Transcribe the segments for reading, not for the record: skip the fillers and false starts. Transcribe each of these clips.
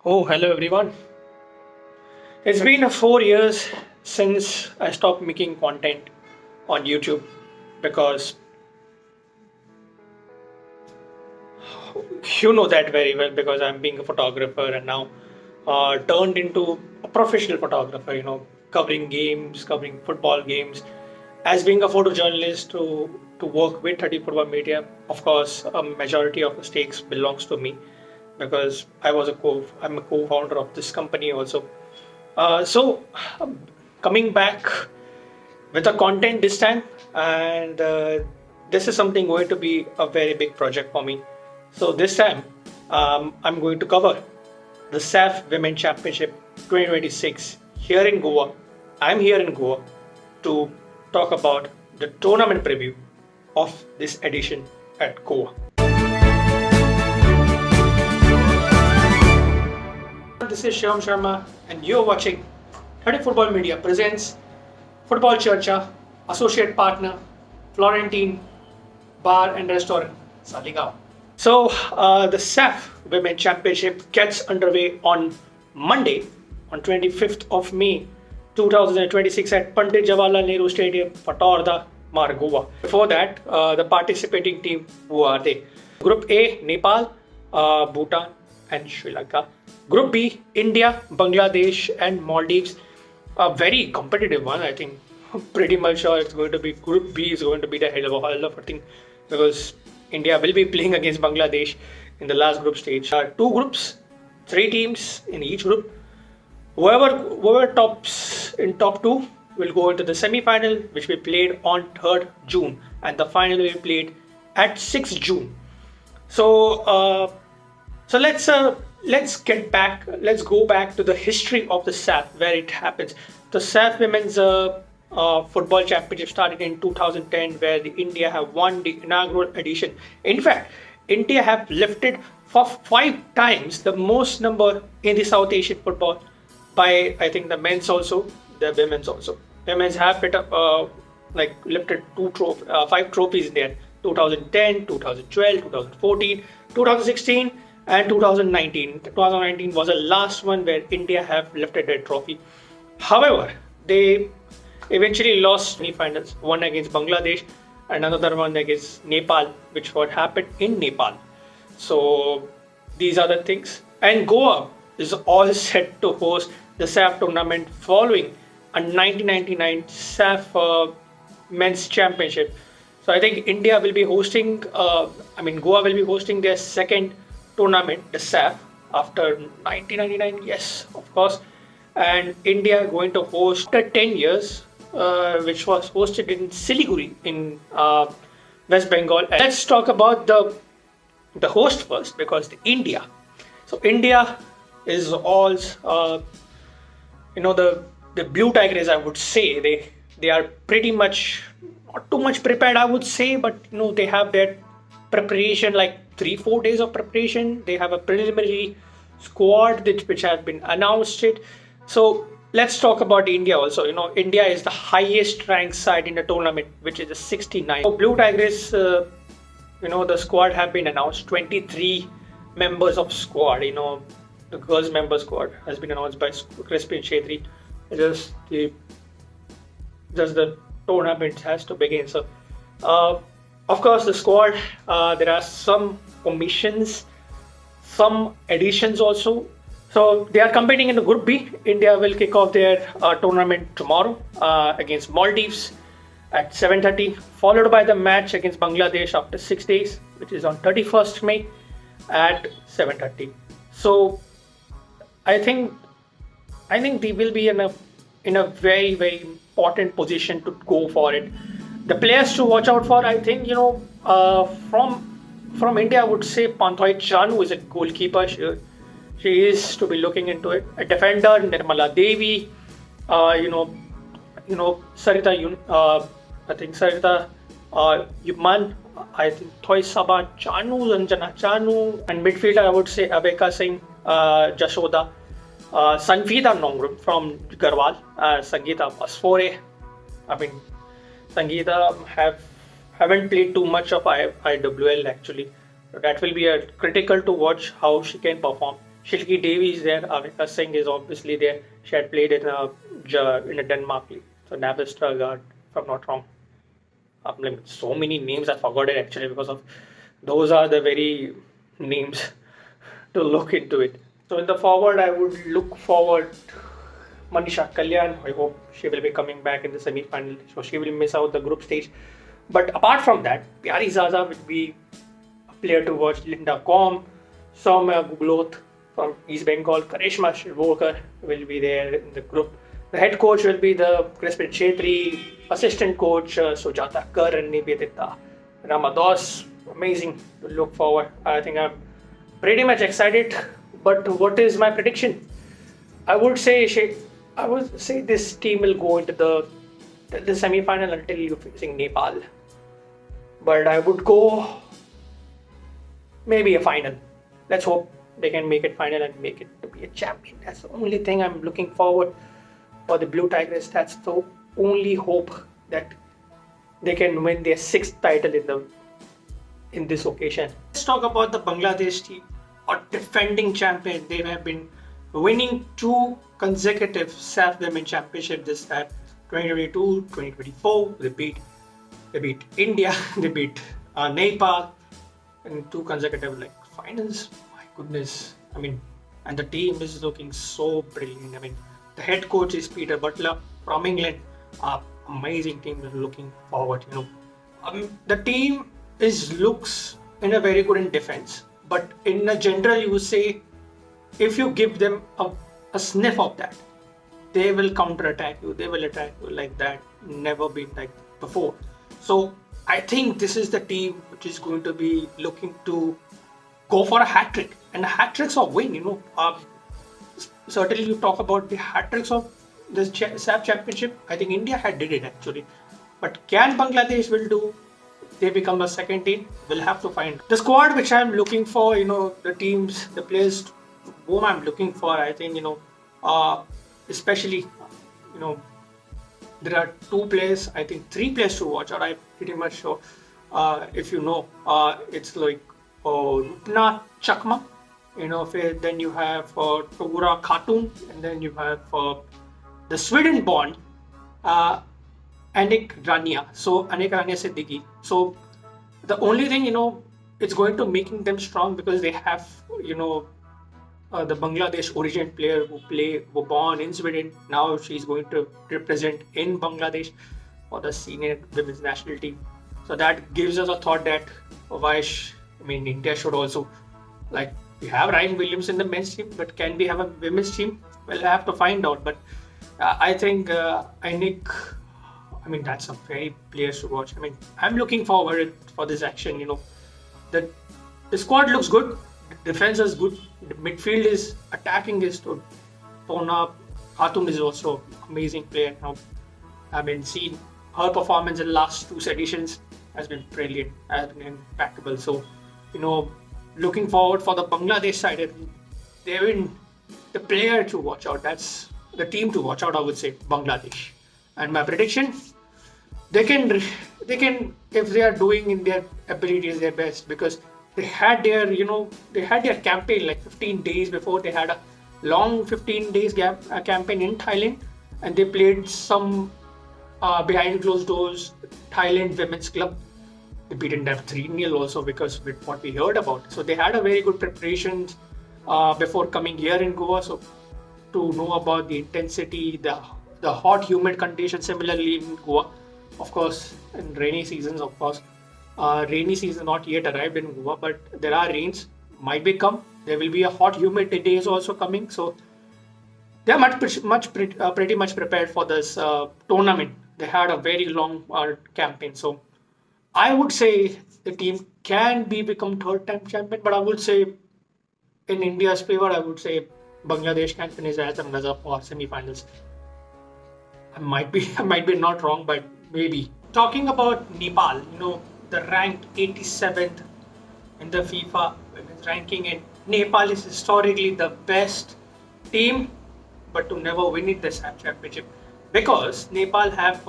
Oh, hello everyone. It's been 4 years since I stopped making content on YouTube because you know that very well because I'm being a photographer and now turned into a professional photographer, covering games, covering football games. As being a photojournalist to work with 30 Football Media, of course, a majority of the stakes belongs to me because I'm a co-founder of this company also. So, coming back with the content this time, and this is something going to be a very big project for me. So this time, I'm going to cover the SAFF Women Championship 2026 here in Goa. I'm here in Goa to talk about the tournament preview of this edition at Goa. This is Shivam Sharma, and you're watching 30 Football Media presents Football Charcha, associate partner, Florentine Bar and Restaurant, Saligao. So, the SAFF Women Championship gets underway on Monday, on 25th of May 2026 at Pandit Jawaharlal Nehru Stadium, Fatorda, Goa. Before that, the participating team, who are they? Group A, Nepal, Bhutan, and Sri Lanka. Group B, India, Bangladesh, and Maldives. A very competitive one, I think. Pretty much sure it's going to be Group B is going to be the hell of a thing because India will be playing against Bangladesh in the last group stage. Two groups, three teams in each group. Whoever tops in top two will go into the semi-final, which we played on 3rd June, and the final will be played at 6th June. So, let's get back. Let's go back to the history of the SAFF, where it happens. The SAFF Women's Football Championship started in 2010, where the India have won the inaugural edition. In fact, India have lifted for 5 times the most number in the South Asian football by, I think, the men's also, the women's also. Women's have lifted 5 trophies there: 2010, 2012, 2014, 2016, and 2019. 2019 was the last one where India have lifted that trophy. However, they eventually lost semi-finals, one against Bangladesh and another one against Nepal, which what happened in Nepal. So these are the things. And Goa is all set to host the SAFF tournament following a 1999 SAFF Men's Championship. So I think India will be hosting, Goa will be hosting their second tournament, the SAFF, after 1999. Yes, of course. And India going to host after 10 years, which was hosted in Siliguri in West Bengal. And let's talk about the host first, because India. So India is all the Blue Tigers, I would say. They are pretty much not too much prepared, I would say, but they have their preparation, like 3-4 days of preparation. They have a preliminary squad which has been announced it. So let's talk about India also. India is the highest ranked side in the tournament, which is the 69. So Blue Tigers, the squad have been announced. 23 members of squad. The girls member squad has been announced by Crispin Chetri. Just the tournament has to begin. So, of course, the squad. There are some omissions, some additions also. So they are competing in the Group B. India will kick off their tournament tomorrow against Maldives at 7:30, followed by the match against Bangladesh after 6 days, which is on 31st May at 7:30. So I think they will be in a very, very important position to go for it. The players to watch out for, I think, from India, I would say Panthoi Chanu is a goalkeeper. She is to be looking into it. A defender, Nirmala Devi, Sarita, Sarita Yuman, I think Thoi Saba Chanu, Ranjana Chanu, and midfielder, I would say Abeka Singh, Jashoda, Sanfida Nongrum from Garwal, Sangeeta Pasfore. Sangeeta haven't played too much of IWL actually. So that will be critical to watch how she can perform. Shilki Devi is there. Avika Singh is obviously there. She had played in a Denmark league. So Navestragaard, if I'm not wrong. Like so many names I forgot it actually because of those are the very names to look into it. So in the forward, I would look forward Manisha Kalyan. I hope she will be coming back in the semi-final, so she will miss out the group stage. But apart from that, Pyari Zaza will be a player to watch. Linda Kom, Soumya Gugloth from East Bengal, Karishma Shirvokar will be there in the group. The head coach will be the Crispin Chetri, assistant coach Sujata Kar and Nivedita Ramados. Amazing to look forward. I think I'm pretty much excited. But what is my prediction? I would say this team will go into the semi-final until you're facing Nepal. But I would go maybe a final. Let's hope they can make it final and make it to be a champion. That's the only thing I'm looking forward for the Blue Tigers. That's the only hope that they can win their 6th title in this occasion. Let's talk about the Bangladesh team, a defending champion. They have been winning 2 consecutive SAFF Women Championship this time, 2022, 2024. They beat India, they beat Nepal in 2 consecutive finals. My goodness, I mean, and the team is looking so brilliant. I mean, the head coach is Peter Butler from England. Amazing team. Looking forward. The team looks in a very good in defense, but in a general, you would say if you give them a sniff of that, they will counter attack you. They will attack you like that. Never been like before. So I think this is the team which is going to be looking to go for a hat trick, and hat tricks of win. Certainly you talk about the hat tricks of this SAFF championship. I think India did it actually, but can Bangladesh will do? They become a second team. We'll have to find the squad which I'm looking for. The players whom I'm looking for. I think especially there are 2 players. I think 3 players to watch out. I'm pretty much sure. If it's like Rupna Chakma. Then you have Togura Khatun, and then you have the Sweden born Anik Rania. So Anik Rania Siddiqui. So the only thing it's going to making them strong because they have the Bangladesh origin player who born in Sweden. Now she's going to represent in Bangladesh for the senior women's national team. So that gives us a thought that India should also we have Ryan Williams in the men's team, but can we have a women's team? We'll have to find out. But I think that's a very players to watch. I'm looking forward for this action. The squad looks good. The defense is good. The midfield is attacking is to tone up. Khatun is also amazing player now. Seen her performance in the last 2 editions has been brilliant, has been impeccable. So, looking forward for the Bangladesh side. They've been the player to watch out. That's the team to watch out, I would say, Bangladesh. And my prediction, they can if they are doing in their abilities their best, because they had their campaign 15 days before. They had a long 15 days campaign in Thailand, and they played some behind closed doors Thailand women's club. They beaten them 3-0 also, because with what we heard about. So they had a very good preparation before coming here in Goa. So to know about the intensity, the hot humid conditions similarly in Goa, of course, in rainy seasons, of course. Rainy season not yet arrived in Goa, but there are rains, might be come. There will be a hot humid days also coming. So they are pretty much prepared for this tournament. They had a very long campaign. So I would say the team can become 3rd-time champion, but I would say in India's favor, I would say Bangladesh can finish as a runner-up for semi-finals. I might be not wrong, but maybe. Talking about Nepal, the ranked 87th in the FIFA women's ranking, and Nepal is historically the best team, but to never win it the SAFF championship, because Nepal have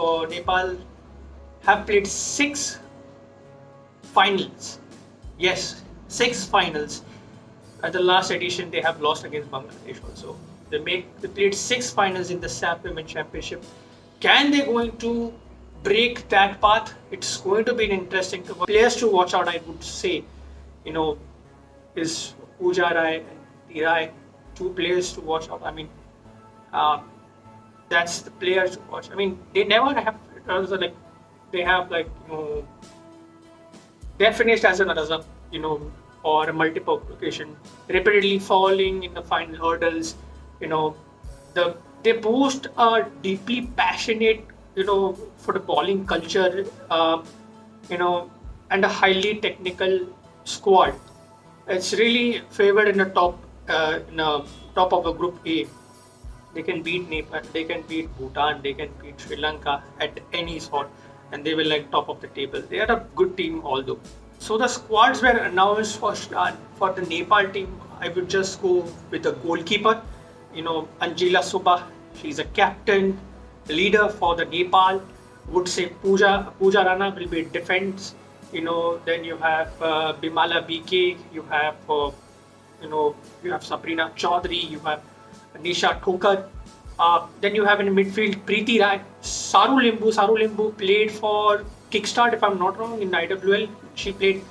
played 6 finals. Yes, 6 finals. At the last edition, they have lost against Bangladesh also. They played 6 finals in the SAFF Women Championship. Can they going to break that path? It's going to be an interesting players to watch out. I would say, you know, is Pooja Rai and Tirai, 2 players to watch out. I mean, uh, that's the players to watch. I mean, they never have like they have like they're finished as a runners-up, or a multiple occasion, repeatedly falling in the final hurdles. You know, they boast a deeply passionate, footballing culture, and a highly technical squad. It's really favored in the top, top of the group A. They can beat Nepal, they can beat Bhutan, they can beat Sri Lanka at any spot, and they will like top of the table. They are a good team, although. So the squads were announced for the Nepal team. I would just go with the goalkeeper, Anjila Subha. She's a captain, leader for the Nepal. Would say Pooja Rana will be defense. Then you have Bimala BK. You have you have Sabrina Chaudhary. You have Nisha Thokar. Then you have in midfield Preeti Rai, Saru Limbu. Saru Limbu played for Kickstart, if I'm not wrong, in IWL. She played.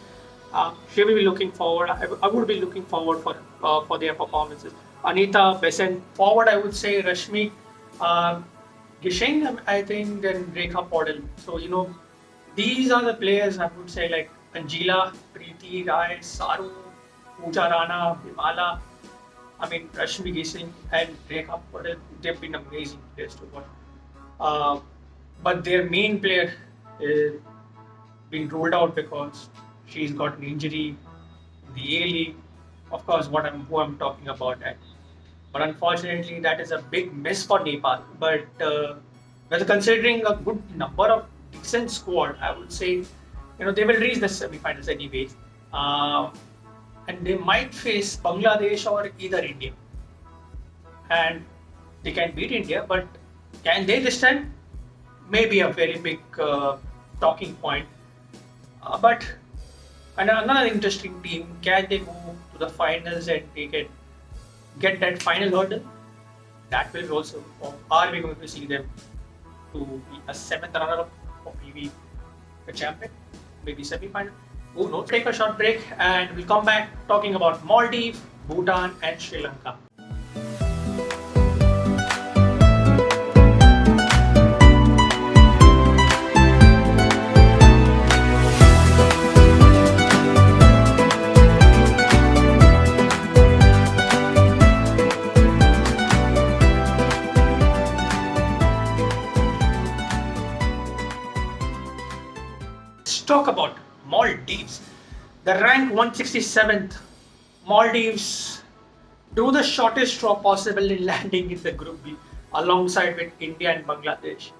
She will be looking forward. I would be looking forward for their performances. Anita Besant forward. I would say Rashmi Gisheng. I think then Rekha Podal. So these are the players I would say, like Anjila, Preeti Rai, Saru, Pooja Rana, Bimala. I mean, Rashmi Gising and Rekha Podal, they've been amazing players to watch. But their main player is been ruled out because she's got an injury in the A League. Of course, who I'm talking about that. But unfortunately, that is a big miss for Nepal. But well, considering a good number of decent squad, I would say, they will reach the semi-finals anyways. And they might face Bangladesh or either India. And they can beat India, but can they this time? Maybe a very big talking point. But another interesting team, can they go to the finals and they can get that final hurdle? That will also, or are we going to see them to be a 7th runner-up or maybe a champion, maybe semi-final? Who knows? Take a short break and we'll come back talking about Maldives, Bhutan and Sri Lanka. Let's talk about Maldives. The rank 167th, Maldives do the shortest draw possible in landing in the Group B alongside with India and Bangladesh.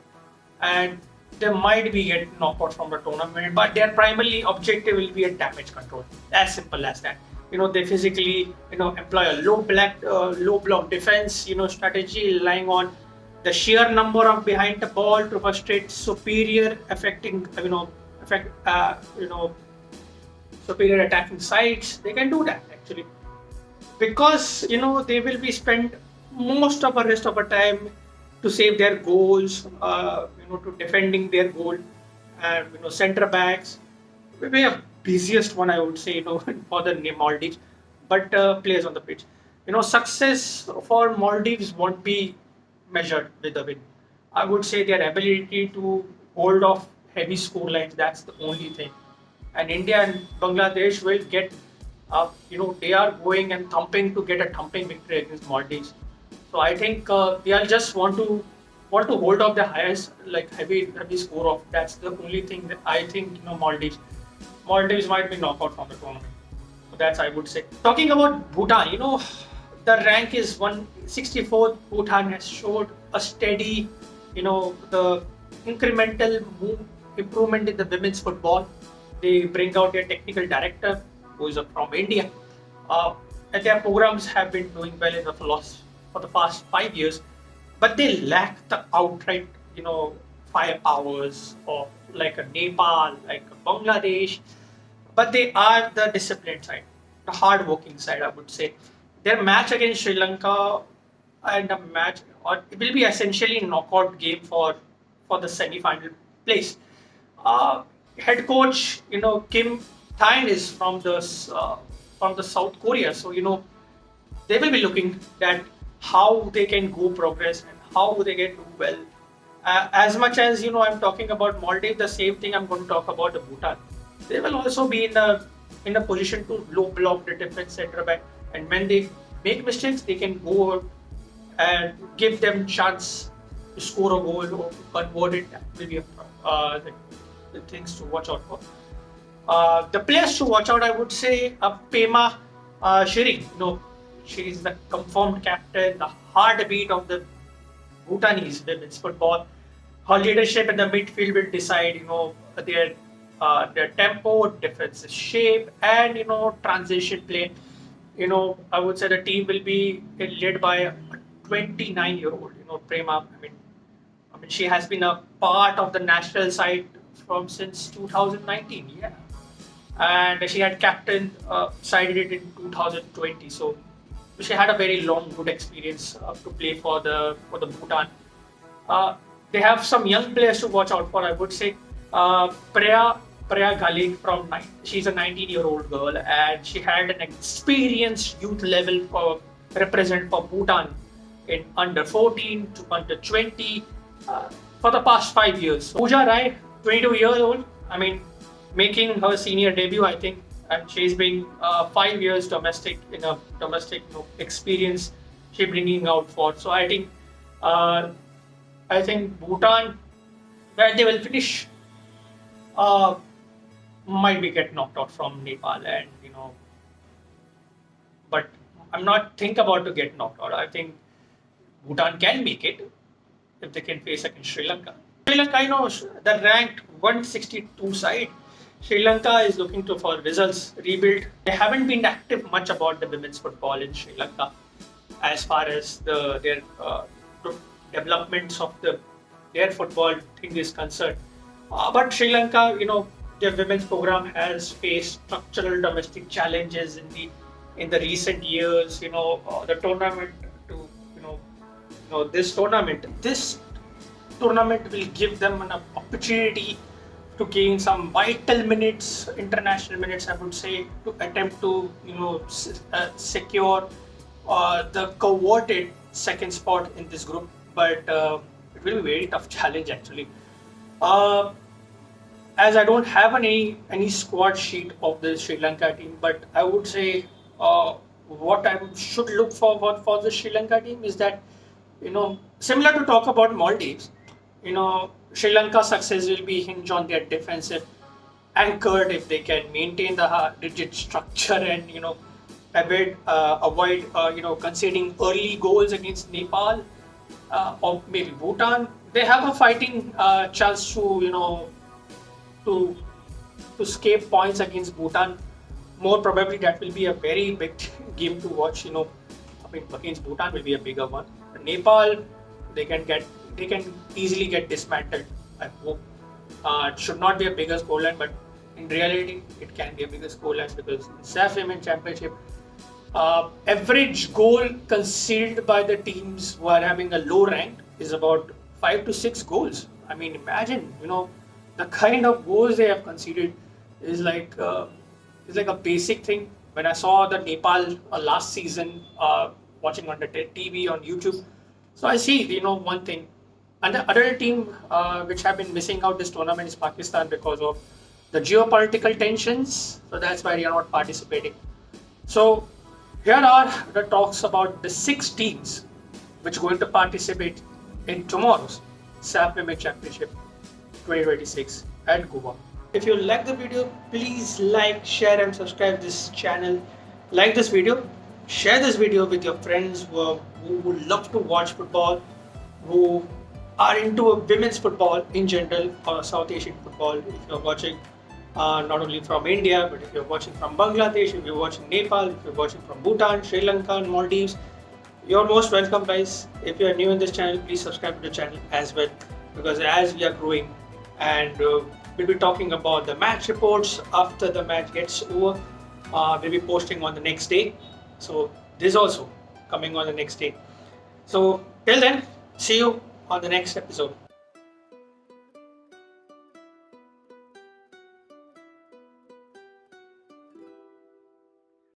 And they might be getting knocked out from the tournament, but their primary objective will be a damage control. As simple as that. They physically, employ a low block defense, strategy relying on the sheer number of behind the ball to frustrate superior superior attacking sides. They can do that actually, because they will be spent most of the rest of the time to save their goals, to defending their goal, and center backs. Maybe a busiest one I would say, for the Maldives, but players on the pitch. Success for Maldives won't be measured with the win. I would say their ability to hold off heavy score lines. That's the only thing. And India and Bangladesh will get, they are going and thumping to get a thumping victory against Maldives. So I think they are just want to hold off the highest heavy score of. That's the only thing that I think Maldives might be knocked out from the tournament. So that's I would say. Talking about Bhutan, the rank is 164th. Bhutan has showed a steady, the incremental improvement in the women's football. They bring out their technical director, who is from India, and their programs have been doing well in for the past 5 years, but they lack the outright, firepowers of like a Nepal, like a Bangladesh, but they are the disciplined side. the hard working side, I would say. Their match against Sri Lanka and a match, or it will be essentially a knockout game for the semi-final place. Uh, Head coach, Kim Thien is from the South Korea, so they will be looking at how they can go progress and how they can do well. As much as I'm talking about Maldives, the same thing I'm going to talk about the Bhutan. They will also be in a position to low block the defense center back, and when they make mistakes, they can go and give them chance to score a goal or to convert it. That will be the things to watch out for. The players to watch out, I would say, Pema Shiring. She is the confirmed captain, the heartbeat of the Bhutanese women's football. Her leadership in the midfield will decide, their tempo, defensive shape, and transition play. I would say the team will be led by a 29-year-old, Prema. I mean, she has been a part of the national side from since 2019. Yeah, and she had captain sided it in 2020. So she had a very long, good experience to play for the Bhutan. They have some young players to watch out for. I would say Priya Galik she's a 19-year-old girl, and she had an experienced youth level for represent for Bhutan in under 14 to under 20 for the past 5 years. Pooja Rai, 22 years old. I mean, making her senior debut, I think, and she's been 5 years domestic experience. She bringing out for. So I think Bhutan, where they will finish, might be get knocked out from Nepal, and but I'm not think about to get knocked out. I think Bhutan can make it if they can face against Sri Lanka. Sri Lanka, the ranked 162 side. Sri Lanka is looking for results, rebuild. They haven't been active much about the women's football in Sri Lanka as far as their developments of their football thing is concerned. But Sri Lanka, their women's program has faced structural domestic challenges in the recent years. The tournament this tournament will give them an opportunity to gain some vital minutes, international minutes, I would say, to attempt to secure the coveted second spot in this group. But it will be a very tough challenge actually. As I don't have any squad sheet of the Sri Lanka team, but I would say what I should look forward for the Sri Lanka team is that similar to talk about Maldives, Sri Lanka's success will be hinged on their defensive anchored if they can maintain the rigid structure and avoid conceding early goals against Nepal or maybe Bhutan. They have a fighting chance to escape points against Bhutan. More probably that will be a very big game to watch. Against Bhutan will be a bigger one. Nepal, they can easily get dismantled. I hope it should not be a bigger scoreline, but in reality, it can be a bigger scoreline because in SAFF Women's Championship, average goal conceded by the teams who are having a low rank is about 5 to 6 goals. I mean, imagine, the kind of goals they have conceded is like a basic thing. When I saw the Nepal last season, watching on the TV on YouTube, so I see, one thing. And the other team which have been missing out this tournament is Pakistan because of the geopolitical tensions. So that's why they are not participating. So here are the talks about the 6 teams which are going to participate in tomorrow's SAFF Women's Championship 2026 at Goa. If you like the video, please like, share and subscribe this channel. Like this video, share this video with your friends who love to watch football, who are into women's football in general or South Asian football. If you're watching not only from India, but if you're watching from Bangladesh, if you're watching Nepal, if you're watching from Bhutan, Sri Lanka, and Maldives, you're most welcome, guys. If you're new in this channel, please subscribe to the channel as well, because as we are growing and we'll be talking about the match reports after the match gets over. We'll be posting on the next day. So this also coming on the next day. So till then, see you on the next episode.